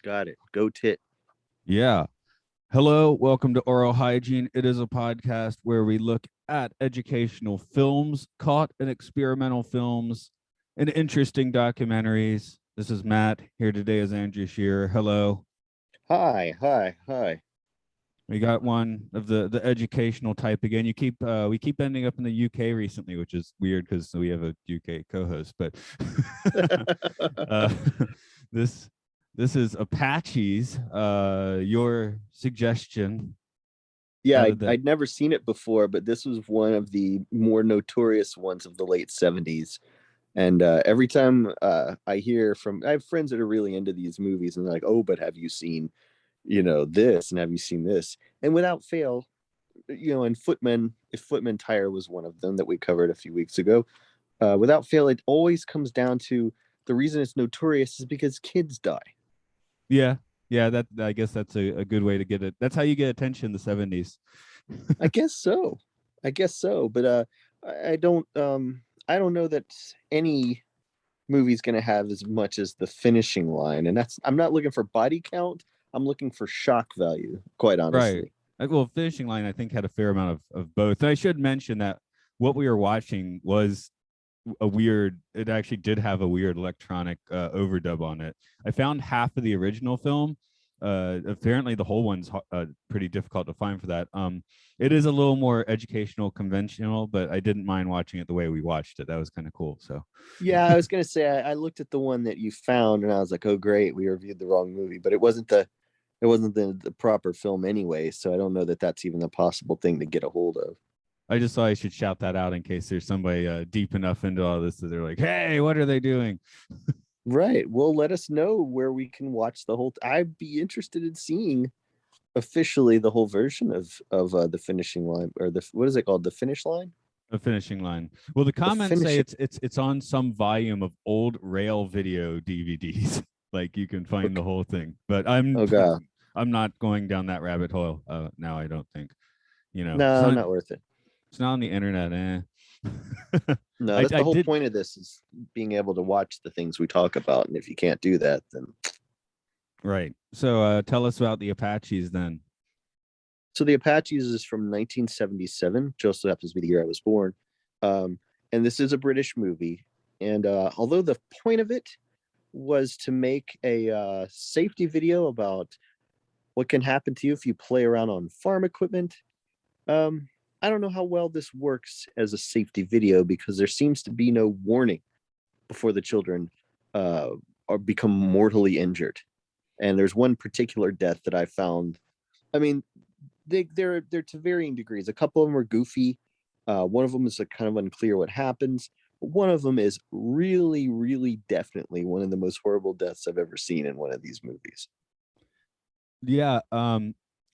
Got it. Go tit. Yeah. Hello, welcome to Aural Hygiene. It is a podcast where we look at educational films, caught and experimental films, and interesting documentaries. This is Matt. Here today is Andrew Shearer. Hello. Hi, hi, hi. We got one of the educational type again. We keep ending up in the UK recently, which is weird because we have a UK co-host. But uh, this this is Apaches. Your suggestion Yeah, out I, of the I'd never seen it before, but this was one of the more notorious ones of the late 70s. And every time I have friends that are really into these movies, and they're like, oh, but have you seen, this? And have you seen this? And without fail, and Footman, if Footman Tire was one of them that we covered a few weeks ago, without fail, it always comes down to the reason it's notorious is because kids die. yeah yeah that I guess that's a good way to get it. That's how you get attention in the 70s. I guess so. I guess so. But I don't know that any movie's gonna have as much as the finishing line. And that's I'm not looking for body count. I'm looking for shock value, quite Right. honestly. Well, finishing line I think had a fair amount of both. And I should mention that what we were watching was a weird, it actually did have a weird electronic overdub on it. I found half of the original film. Apparently the whole one's pretty difficult to find for that. It is a little more educational, conventional, but I didn't mind watching it the way we watched it. That was kind of cool. So Yeah, I was gonna say I looked at the one that you found and I was like, oh great, we reviewed the wrong movie, but it wasn't the proper film anyway, so I don't know that that's even a possible thing to get a hold of. I just thought I should shout that out in case there's somebody deep enough into all this that they're like, hey, what are they doing? Right. Well, let us know where we can watch the whole. I'd be interested in seeing officially the whole version of the finishing line, or the what is it called, the finish line, The finishing line. Well, the the comments say finishing. it's on some volume of old rail video DVDs. Like you can find the Okay. whole thing, but I'm Oh god, I'm not going down that rabbit hole now. I don't think no, not worth it. it's not on the internet. No, I that's I the whole did point of this is being able to watch the things we talk about, and if you can't do that, then right. So tell us about the Apaches then. so the Apaches is from 1977, which also happens to be the year I was born, um, and this is a British movie. And although the point of it was to make a safety video about what can happen to you if you play around on farm equipment. Um, I don't know how well this works as a safety video because there seems to be no warning before the children uh, are become mortally injured. And there's one particular death that I found. I mean, they're to varying degrees. A couple of them are goofy. One of them is kind of unclear what happens. One of them is really, really definitely one of the most horrible deaths I've ever seen in one of these movies. Yeah.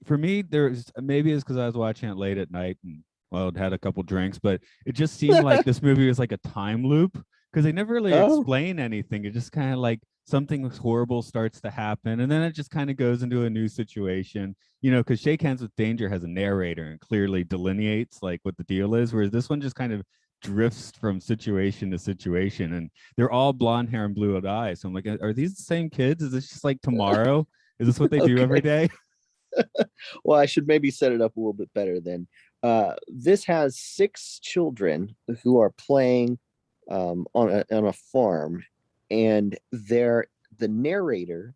For me, there's maybe it's because I was watching it late at night and well, had a couple drinks, but it just seemed like this movie was like a time loop because they never really Oh, explain anything. It just kind of like something horrible starts to happen, and then it just kind of goes into a new situation. Because Shake Hands with Danger has a narrator and clearly delineates like what the deal is, whereas this one just kind of drifts from situation to situation, and they're all blonde hair and blue eyes. So I'm like, are these the same kids? Is this just like tomorrow? Is this what they do every okay. day? Well, I should maybe set it up a little bit better then. This has six children who are playing on a farm, and the narrator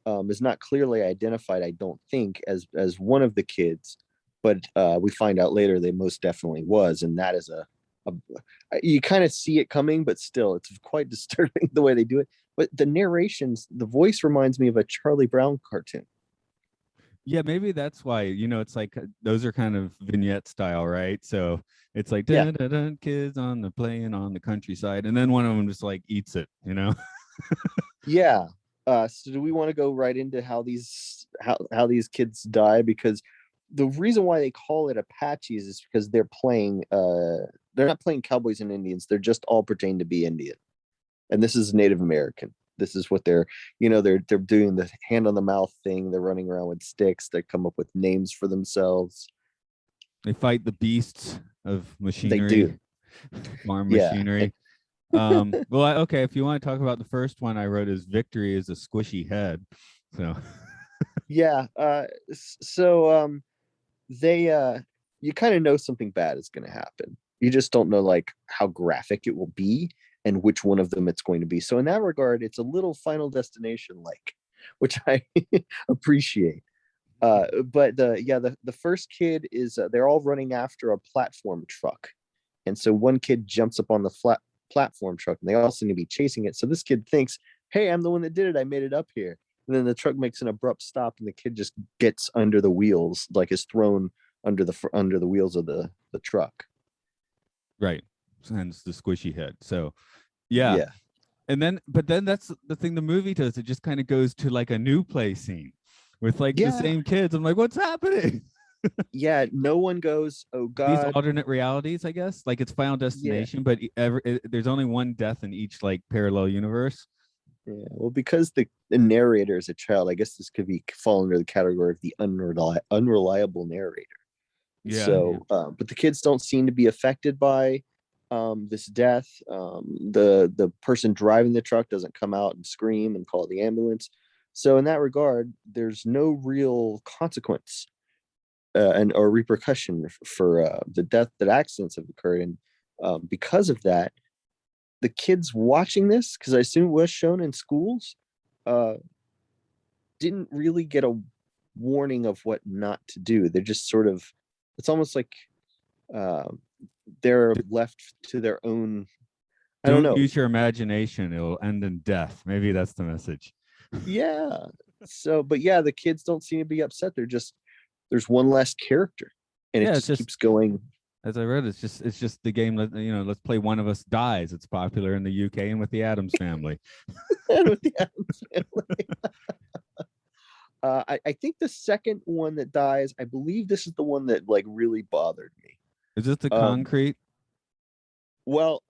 is not clearly identified, I don't think, as one of the kids, but we find out later they most definitely was, and that is a you kind of see it coming, but still, it's quite disturbing the way they do it. But the narrations, the voice reminds me of a Charlie Brown cartoon. Yeah, maybe that's why, it's like those are kind of vignette style, right? So it's like Yeah, dun, dun, dun, kids on the playing on the countryside, and then one of them just like eats it. yeah. So do we want to go right into how these kids die? Because the reason why they call it Apaches is because they're not playing cowboys and Indians. They're just all pretend to be Indian. And this is Native American. This is what they're doing the hand on the mouth thing. They're running around with sticks. They come up with names for themselves. They fight the beasts of They do. machinery, farm Yeah. machinery. Well, okay, if you want to talk about the first one I wrote is Victory is a Squishy Head. So Yeah. They you kind of know something bad is going to happen. You just don't know like how graphic it will be and which one of them it's going to be. So in that regard, it's a little Final Destination like, which I appreciate. But the first kid is they're all running after a platform truck, and so one kid jumps up on the flat platform truck, and they all seem to be chasing it. So this kid thinks, "Hey, I'm the one that did it. I made it up here." And then the truck makes an abrupt stop, and the kid just gets under the wheels, like is thrown under the wheels of the truck. right, hence the squishy head. So yeah, Yeah, and then but then that's the thing the movie does. It just kind of goes to like a new play scene with like the yeah, same kids. I'm like, what's happening? yeah. No one goes, "Oh These God." alternate realities, I guess, like it's Final Yeah, Destination, but there's only one death in each like parallel universe. yeah. Well, because the narrator is a child, I guess this could be fall under the category of the unreliable narrator. Yeah, yeah. So, but the kids don't seem to be affected by this death. The person driving the truck doesn't come out and scream and call the ambulance. So, in that regard, there's no real consequence and or repercussion for the death that accidents have occurred, and because of that, the kids watching this, because I assume it was shown in schools, uh, didn't really get a warning of what not to do. They're just sort of, it's almost like uh, they're left to their own. I don't Don't know. use your imagination; it'll end in death. Maybe that's the message. Yeah. So, but yeah, the kids don't seem to be upset. They're just there's one less character, and it Yeah, it's just just keeps going. as I read, it's just the game. Let's play One of Us Dies. It's popular in the UK and with the Adams Family. And with the Addams Family. I think the second one that dies, I believe this is the one that like really bothered me. Is this the Um, concrete? well,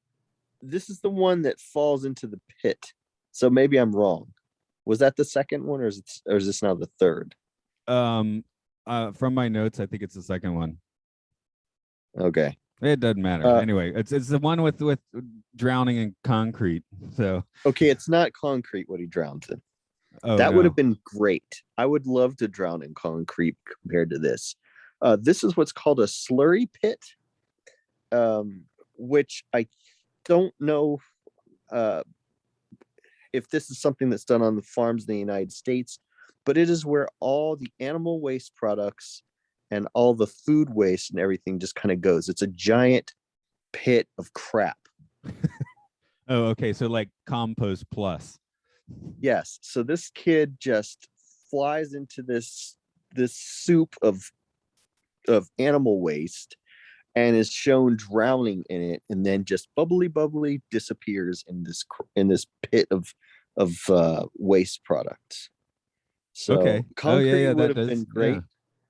this is the one that falls into the pit. So maybe I'm wrong. Was that the second one, or is this now the third? Um, from my notes, I think it's the second one. Okay. It doesn't matter. Uh, Anyway, it's the one with drowning in concrete. So, okay, it's not concrete what he drowns in. oh That would have no. been great. I would love to drown in concrete compared to this. This is what's called a slurry pit, which I don't know uh, if this is something that's done on the farms in the United States, but it is where all the animal waste products and all the food waste and everything just kind of goes. It's a giant pit of crap. Oh, okay. So like compost plus. Yes. So this kid just flies into this soup of animal waste and is shown drowning in it, and then just bubbly disappears in this pit of waste products. So Okay. Oh yeah, concrete yeah. would That have does. been Yeah. great.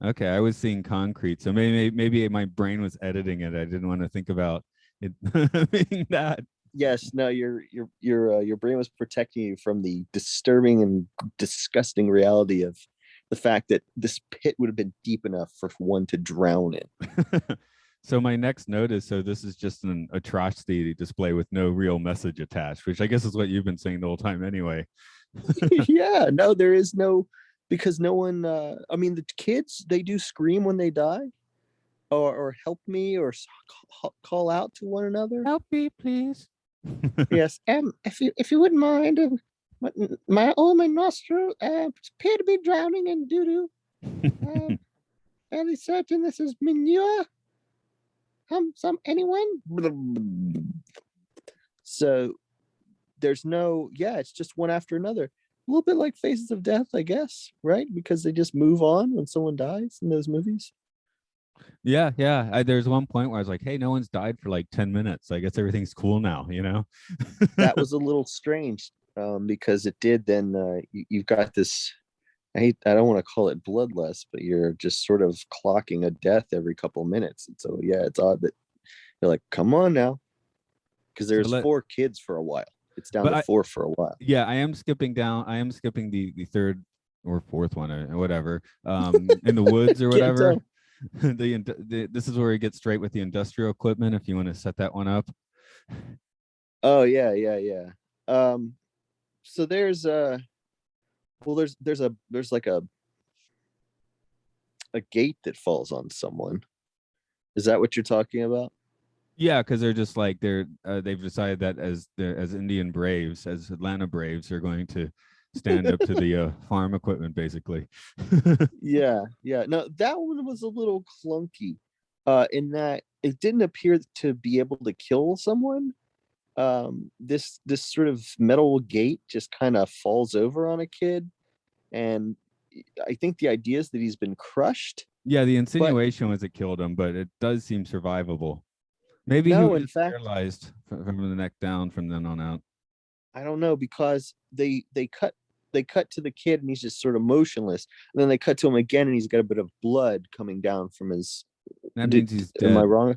Okay. I was seeing concrete, so maybe my brain was editing it. I didn't want to think about it being that. Yes, no, your brain was protecting you from the disturbing and disgusting reality of the fact that this pit would have been deep enough for one to drown in. So my next note is so this is just an atrocity display with no real message attached, which I guess is what you've been saying the whole time anyway. Yeah, no, there is no, because no one I mean the kids, they do scream when they die, or help me, or call out to one another. Help me, please. Yes, if you wouldn't mind, my nostril appear to be drowning in doo doo. Fairly certain this is manure. Anyone? So there's no, yeah, it's just one after another. A little bit like Faces of Death, I guess, right? Because they just move on when someone dies in those movies. Yeah, yeah. There's one point where I was like, "Hey, no one's died for like 10 minutes. I guess everything's cool now." That was a little strange, because it did then you've got this, I don't want to call it bloodlust, but you're just sort of clocking a death every couple of minutes. And so yeah, it's odd that you're like, come on now, because So there's let, four kids for a while. It's down but to four for a while. yeah, I am skipping down. I am skipping the third or fourth one or whatever. In the woods or Can't whatever. tell. This is where he gets straight with the industrial equipment. If you want to set that one up. Oh yeah, yeah, yeah. So there's Well, there's like a gate that falls on someone. Is that what you're talking about? Yeah, because they're just like they've decided that as Indian Braves, as Atlanta Braves, are going to stand up to the farm equipment, basically. Yeah, yeah. No, that one was a little clunky, in that it didn't appear to be able to kill someone. This sort of metal gate just kind of falls over on a kid, and I think the idea is that he's been crushed. Yeah, the But insinuation was it killed him, but it does seem survivable. Maybe he no, was in fact, paralyzed from the neck down from then on out. I don't know, because they cut to the kid and he's just sort of motionless, and then they cut to him again and he's got a bit of blood coming down from his. That means he's Am I dead. wrong?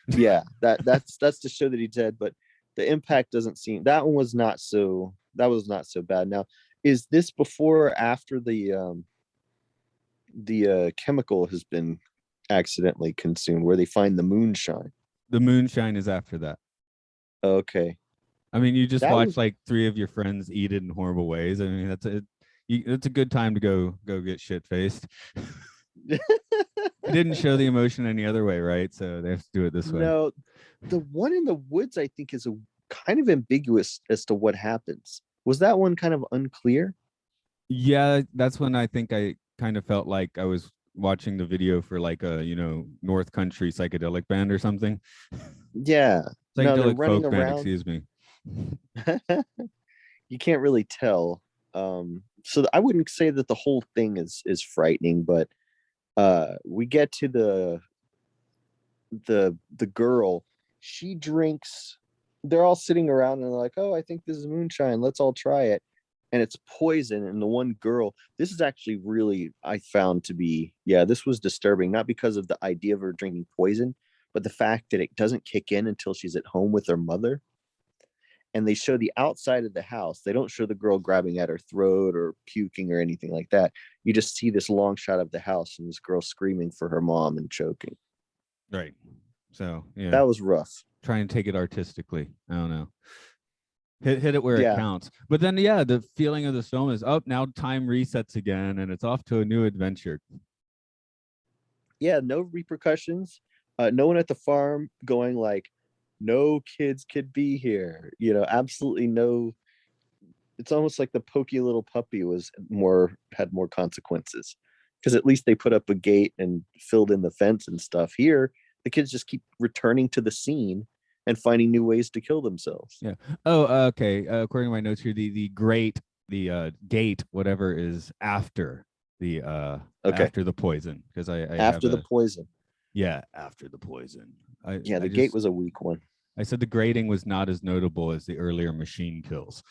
Yeah, that's to show that he's dead, but the impact doesn't seem, that one was not so, that was not so bad. Now, is this before or after the chemical has been accidentally consumed, where they find the moonshine? The moonshine is after that. Okay, I mean, you just that watch was. like three of your friends eat it in horrible ways. I mean, that's a good time to go get shit faced. They didn't show the emotion any other way, right? So they have to do it this way. No, the one in the woods, I think, is a kind of ambiguous as to what happens. Was that one kind of unclear? Yeah, that's when I think I kind of felt like I was watching the video for like a North Country psychedelic band or something. Yeah. No, they're Psychedelic running folk band, around. excuse me. You can't really tell. So I wouldn't say that the whole thing is frightening, but we get to the girl. She drinks. They're all sitting around and they're like, "Oh, I think this is moonshine. Let's all try it." And it's poison. And the one girl, this is actually really, I found to be, yeah, this was disturbing, not because of the idea of her drinking poison, but the fact that it doesn't kick in until she's at home with her mother. And they show the outside of the house. They don't show the girl grabbing at her throat or puking or anything like that. You just see this long shot of the house and this girl screaming for her mom and choking. Right. So yeah, That was rough. try and take it artistically. I don't know. Hit it where it Yeah. counts. But then yeah, the feeling of the film is up now. Time resets again, and it's off to a new adventure. Yeah. No repercussions. No one at the farm going like, no kids could be here. Absolutely no. It's almost like the pokey little puppy had more consequences, because at least they put up a gate and filled in the fence and stuff. Here, the kids just keep returning to the scene and finding new ways to kill themselves. Yeah. Oh, okay. According to my notes here, the gate, whatever, is Okay, after the poison, because I have after the a poison. yeah, after the poison. Yeah, I the gate just was a weak one. I said the grading was not as notable as the earlier machine kills.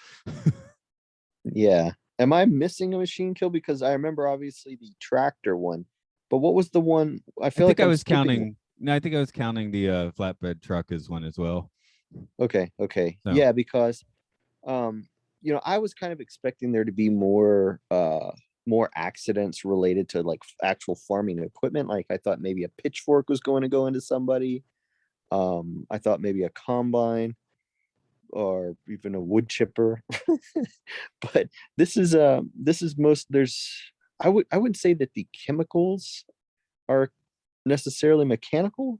Yeah. Am I missing a machine kill? Because I remember obviously the tractor one, but what was the one? I I feel think like I I'm was skipping. counting. No, I think I was counting the flatbed truck as one as well. Okay, okay. So Yeah, because um, I was kind of expecting there to be more accidents related to like actual farming equipment. Like I thought maybe a pitchfork was going to go into somebody. I thought maybe a combine or even a wood chipper. But this is most there's I would say that the chemicals are necessarily mechanical,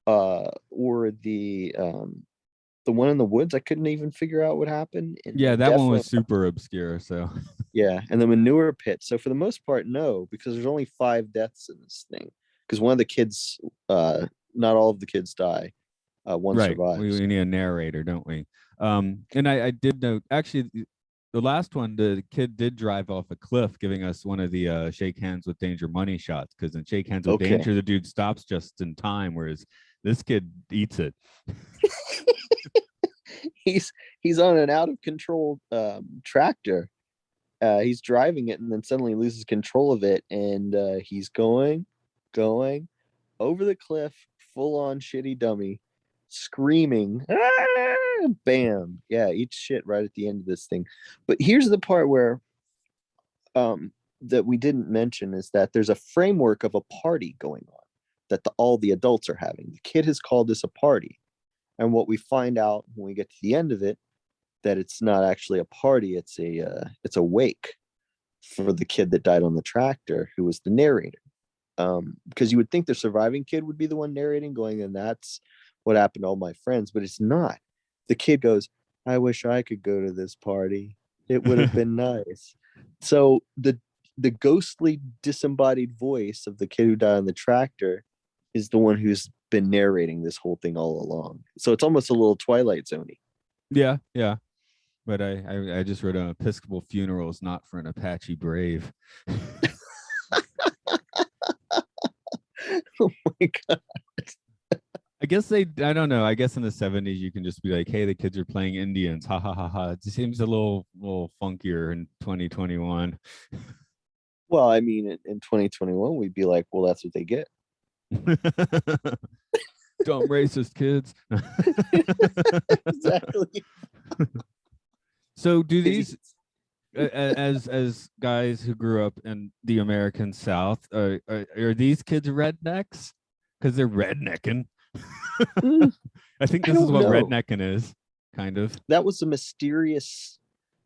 or the one in the woods, I couldn't even figure out what happened, and yeah, it that one definitely. was super obscure. So Yeah, and the manure pit. So for the most part, no, because there's only 5 deaths in this thing. Because one of the kids, not all of the kids die. One right, we, survives. we need a narrator, don't we? And I did note actually the last one, the kid did drive off a cliff, giving us one of the shake hands with danger money shots. Because in shake hands with Okay, danger, the dude stops just in time, whereas this kid eats it. he's on an out of control tractor. He's driving it and then suddenly loses control of it, and he's going over the cliff, full on shitty dummy, screaming, "Ah!" Bam! Yeah, eats shit right at the end of this thing. But here's the part where that we didn't mention is that there's a framework of a party going on that all the adults are having. The kid has called this a party, and what we find out when we get to the end of it, that it's not actually a party; it's a wake. for the kid that died on the tractor, who was the narrator. Because you would think the surviving kid would be the one narrating, going, and that's what happened to all my friends, but it's not. The kid goes, I wish I could go to this party. It would have been nice. So the ghostly disembodied voice of the kid who died on the tractor is the one who's been narrating this whole thing all along. So it's almost a little Twilight Zone-y. Yeah, yeah. But I just wrote an Episcopal funeral is not for an Apache brave. Oh my god. I guess I don't know. I guess in the 70s you can just be like, hey, the kids are playing Indians. Ha ha ha ha. It seems a little funkier in 2021. Well, I mean, in 2021, we'd be like, well, that's what they get. Dumb racist kids. Exactly. So do these as guys who grew up in the American South, are these kids rednecks? Because they're rednecking. I think I this is don't what know. rednecking is, kind of. That was a mysterious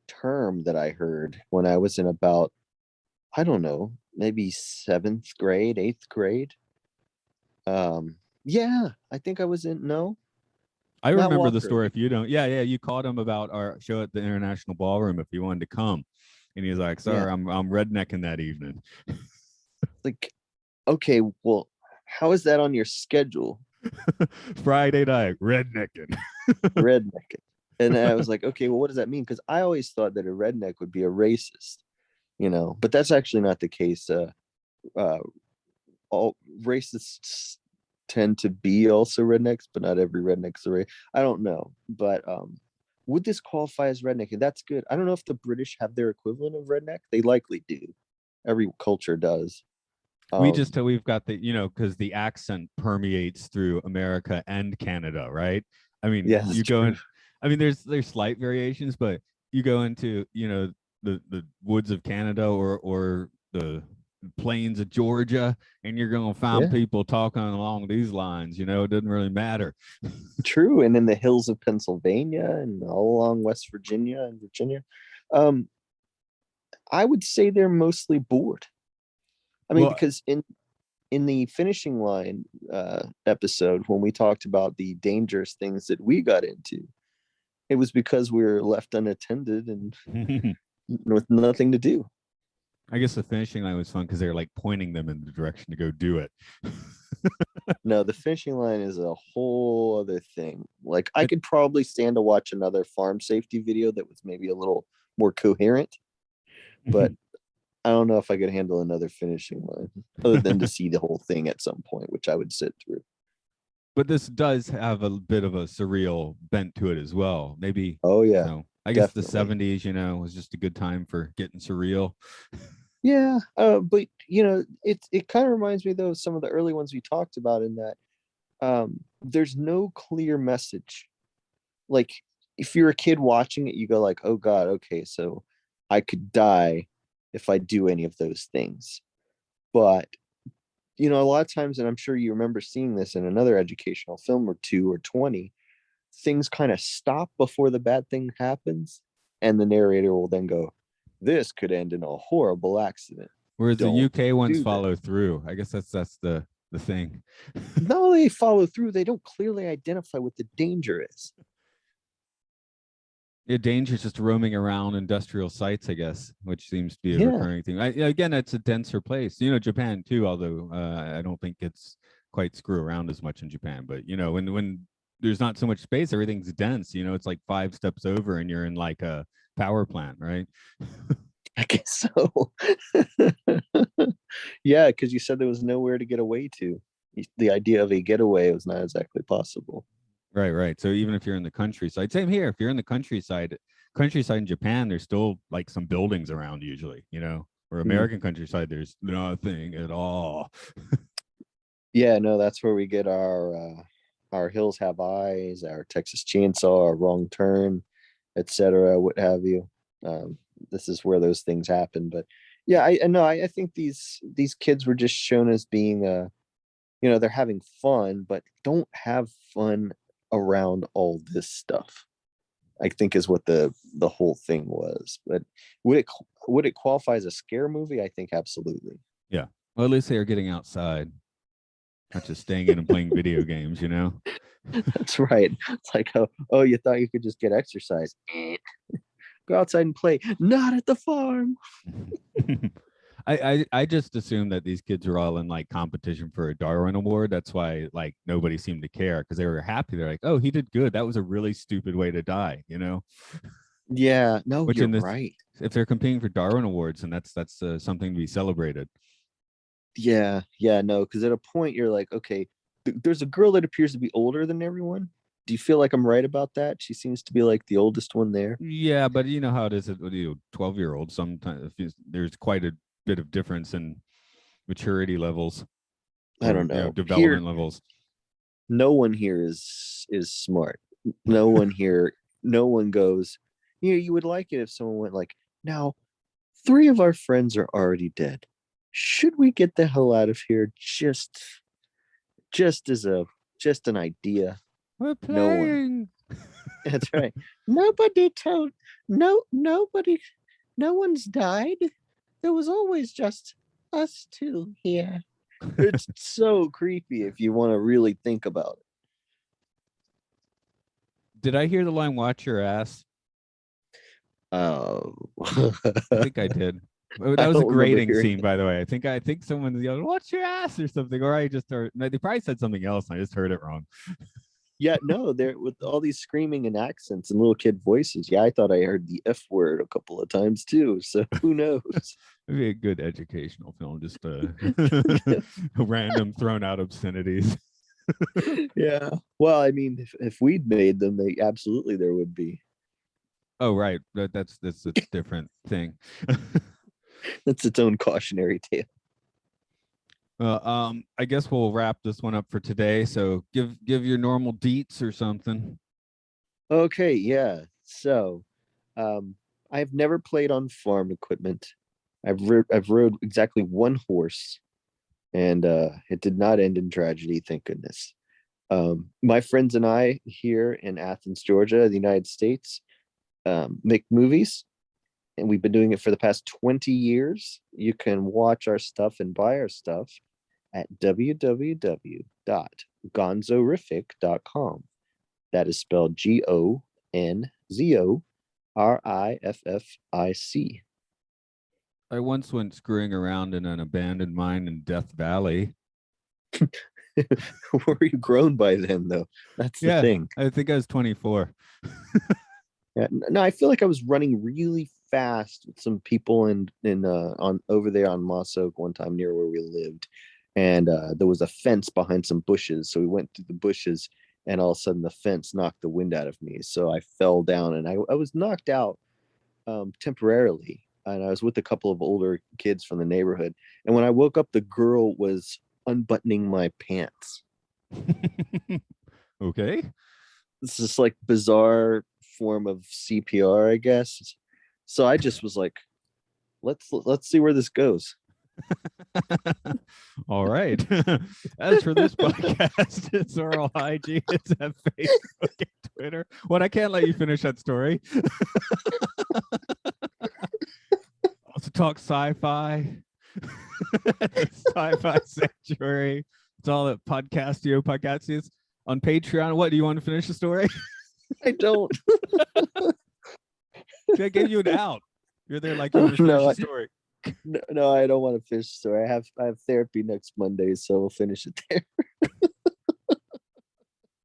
term that I heard when I was in about, I don't know, maybe seventh grade, eighth grade. Yeah, I think I was in, no, I Matt remember the Walker. story. If you don't, yeah, yeah, you called him about our show at the International Ballroom if you wanted to come, and he's like, Yeah, "Sorry, I'm rednecking that evening." like, okay, well, how is that on your schedule? Friday night, rednecking. Redneck. And I was like, okay, well, what does that mean? Because I always thought that a redneck would be a racist, but that's actually not the case. Uh, all racists tend to be also rednecks, but not every redneck's a race. I don't know, but would this qualify as redneck? And that's good. I don't know if the British have their equivalent of redneck. They likely do. Every culture does. We've got the because the accent permeates through America and Canada, right? I mean, Yeah, that's you go true. in. I mean, there's slight variations, but you go into the woods of Canada or the plains of Georgia, and you're gonna find Yeah, people talking along these lines. It doesn't really matter. true. And in the hills of Pennsylvania and all along West Virginia and Virginia, um, I would say they're mostly bored. I mean, Well, because in the finishing line episode, when we talked about the dangerous things that we got into, it was because we were left unattended and with nothing to do. I guess the finishing line was fun because they're like pointing them in the direction to go do it. No, the finishing line is a whole other thing. Like, I It could probably stand to watch another farm safety video that was maybe a little more coherent, but I don't know if I could handle another finishing line other than to see the whole thing at some point, which I would sit through. but this does have a bit of a surreal bent to it as well. Maybe Oh yeah, I guess the definitely. 70s, was just a good time for getting surreal. Yeah, but it kind of reminds me though of some of the early ones we talked about, in that there's no clear message. Like, if you're a kid watching it, you go like, oh god, okay, so I could die if I do any of those things. But a lot of times, and I'm sure you remember seeing this in another educational film or two or 20, things kind of stop before the bad thing happens, and the narrator will then go, this could end in a horrible accident. Whereas the Don't UK ones do this. follow through. I guess that's the thing. No, they follow through. They don't clearly identify what the danger is. Yeah, danger's just roaming around industrial sites, I guess, which seems to be a Yeah. recurring thing. Again, it's a denser place. Japan too, although I don't think it's quite screw around as much in Japan. But when there's not so much space, everything's dense. It's like 5 steps over, and you're in like a power plant, right? I guess so. Yeah, because you said there was nowhere to get away to. The idea of a getaway was not exactly possible. Right, right. So even if you're in the countryside, same here. If you're in the countryside in Japan, there's still like some buildings around usually, or Hmm. American countryside, there's nothing at all. Yeah, no, that's where we get our Hills Have Eyes, our Texas Chainsaw, our Wrong Turn, etc., what have you. This is where those things happen. But yeah, I know. I think these kids were just shown as being they're having fun, but don't have fun around all this stuff. I think is what the whole thing was. But would it? would it qualify as a scare movie? I think absolutely. Yeah. Well, at least they are getting outside, not just staying in and playing video games, you know? That's right. It's like, oh, you thought you could just get exercise. Go outside and play. Not at the farm. I just assumed that these kids were all in like competition for a Darwin Award. That's why like nobody seemed to care because they were happy. They're like, oh, he did good. That was a really stupid way to die, you know? Yeah, no, Which you're in this, right. if they're competing for Darwin Awards, and that's something to be celebrated. Yeah, no, because at a point you're like, okay, there's a girl that appears to be older than everyone. Do you feel like I'm right about that? She seems to be like the oldest one there. Yeah, but you know how it is with 12-year-olds. Sometimes there's quite a bit of difference in maturity levels I or don't know. Here, development levels. no one here is smart. No one here, no one goes, you would like it if someone went like, now, three of our friends are already dead. Should we get the hell out of here just as just an idea? We're No one. playing. That's right. Nobody told nobody no one's died. There was always just us two here. It's so creepy if you want to really think about it. Did I hear the line "Watch your ass"? Oh, I think I did. That I was a don't remember grading hearing scene, by the way. I think someone yelled, "Watch your ass" or something, or I just heard. They probably said something else, and I just heard it wrong. Yeah, no, there with all these screaming and accents and little kid voices. Yeah, I thought I heard the F word a couple of times too. So who knows? Maybe a good educational film, just random thrown out obscenities. Yeah. Well, I mean, if we'd made them, they absolutely there would be. Oh, right. That's a different thing. That's its own cautionary tale. I guess we'll wrap this one up for today. So give your normal deets or something. Okay, yeah. So, I've never played on farm equipment. I've rode exactly one horse, and it did not end in tragedy, thank goodness. My friends and I here in Athens, Georgia, the United States, make movies, and we've been doing it for the past 20 years. You can watch our stuff and buy our stuff at www.gonzorific.com. That is spelled GONZORIFFIC. I once went screwing around in an abandoned mine in Death Valley. Were you grown by then, though? That's the thing. I think I was 24. Yeah, no, I feel like I was running really fast with some people in on over there on Moss Oak one time near where we lived, and there was a fence behind some bushes. So we went through the bushes, and all of a sudden the fence knocked the wind out of me. So I fell down, and I was knocked out temporarily. And I was with a couple of older kids from the neighborhood. And when I woke up, the girl was unbuttoning my pants. Okay. It's this like bizarre form of CPR, I guess. So I just was like, let's see where this goes. All right. As for this podcast, it's Aural Hygiene. It's at Facebook and Twitter. What, I can't let you finish that story. Also talk sci-fi. Sci-fi sanctuary. It's all at Podcastios on Patreon. What, do you want to finish the story? I don't. I gave you an out. You're there like you want to finish the story. No, I don't want to finish the story. I have therapy next Monday, so we'll finish it there.